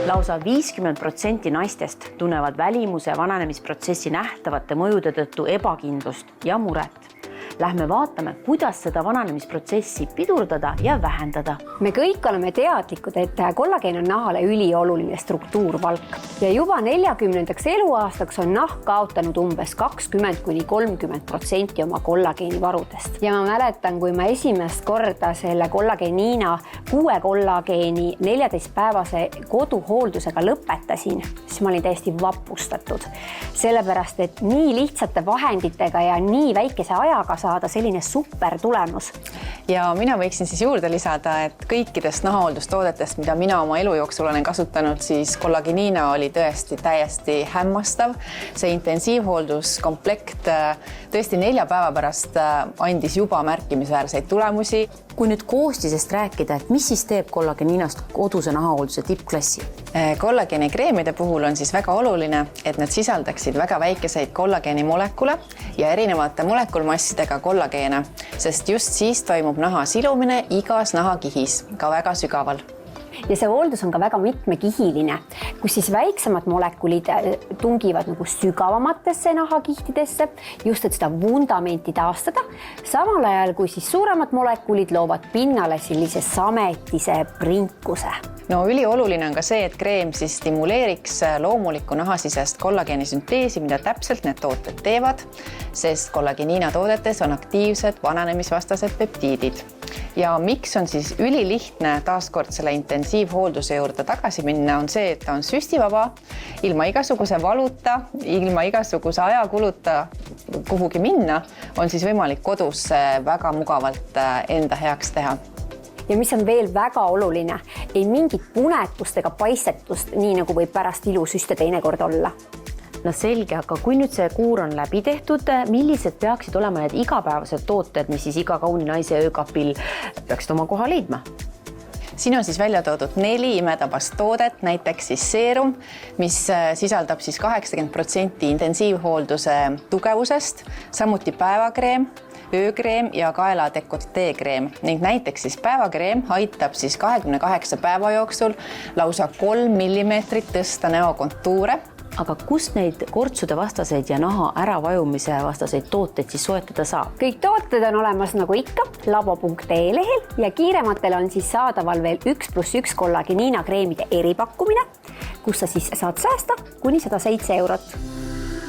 Lausa 50% naistest tunnevad välimuse vananemisprotsessi nähtavate mõjude tõttu ebakindlust ja muret. Lähme vaatame, kuidas seda vananemisprotsessi pidurdada ja vähendada. Me kõik oleme teadlikud, et kollageen on nahale ülioluline struktuurvalk ja juba 40. eluaastaks on nahk kaotanud umbes 20–30% oma kollageenivarudest. Ja ma mäletan, kui ma esimest korda selle kollageeniina 6 kollageeni 14-päevase koduhooldusega lõpetasin, siis ma olin täiesti vapustatud. Sellepärast, et nii lihtsate vahenditega ja nii väikese ajaga saada selline super tulemus. Ja mina võiksin siis juurde lisada, et kõikidest nahahooldustoodetest, mida mina oma elu jooksul olen kasutanud, siis kollageeniina oli täiesti hämmastav. See intensiivhoolduskomplekt tõesti 4 päeva pärast andis juba märkimisväärseid tulemusi. Kui nüüd koostisest rääkida, et mis siis teeb kollageeniinast koduse nahahoolduse tippklassi? Kollageenikreemide puhul on siis väga oluline, et need sisaldaksid väga väikeseid kollageenimolekule ja erinevate molekulmassidega kollageene, sest just siis toimub naha silumine igas nahakihis, ka väga sügaval. Ja see hooldus on ka väga mitmekihiline, kus siis väiksemad molekulid tungivad nagu sügavamatesse nahakihtidesse, just et seda vundamenti taastada, samal ajal kui siis suuremad molekulid loovad pinnale sellise sametise prinkuse. No ülioluline on ka see, et kreem siis stimuleeriks loomulikku nahasisest kollageenisünteesi, mida täpselt need tooted teevad, sest kollageeniina toodetes on aktiivsed vananemisvastased peptiidid. Ja miks on siis ülilihtne taaskord selle intensiivhoolduse juurde tagasi minna, on see, et ta on süstivaba, ilma igasuguse valuta, ilma igasuguse ajakuluta kuhugi minna, on siis võimalik kodus väga mugavalt enda heaks teha. Ja mis on veel väga oluline, ei mingit punetust ega paistetust, nii nagu võib pärast ilusüste teinekord olla. No selge, aga kui nüüd see kuur on läbi tehtud, millised peaksid olema need igapäevased tooted, mis siis iga kauni naise öökapil peaksid oma koha leidma? Siin on siis välja toodud 4 imetabast toodet, näiteks siis seerum, mis sisaldab siis 80% intensiivhoolduse tugevusest, samuti päevakreem, öökreem ja kaela dekolteekreem ning näiteks siis päevakreem aitab siis 28 päeva jooksul lausa 3 millimeetrit tõsta näokontuure. Aga kust neid kortsude vastaseid ja naha äravajumise vastaseid tooteid siis soetada saab? Kõik tooted on olemas nagu ikka labo.ee lehel ja kiirematel on siis saadaval veel 1+1 kollageeniina kreemide eripakkumine, kus sa siis saad säästa kuni 107 €.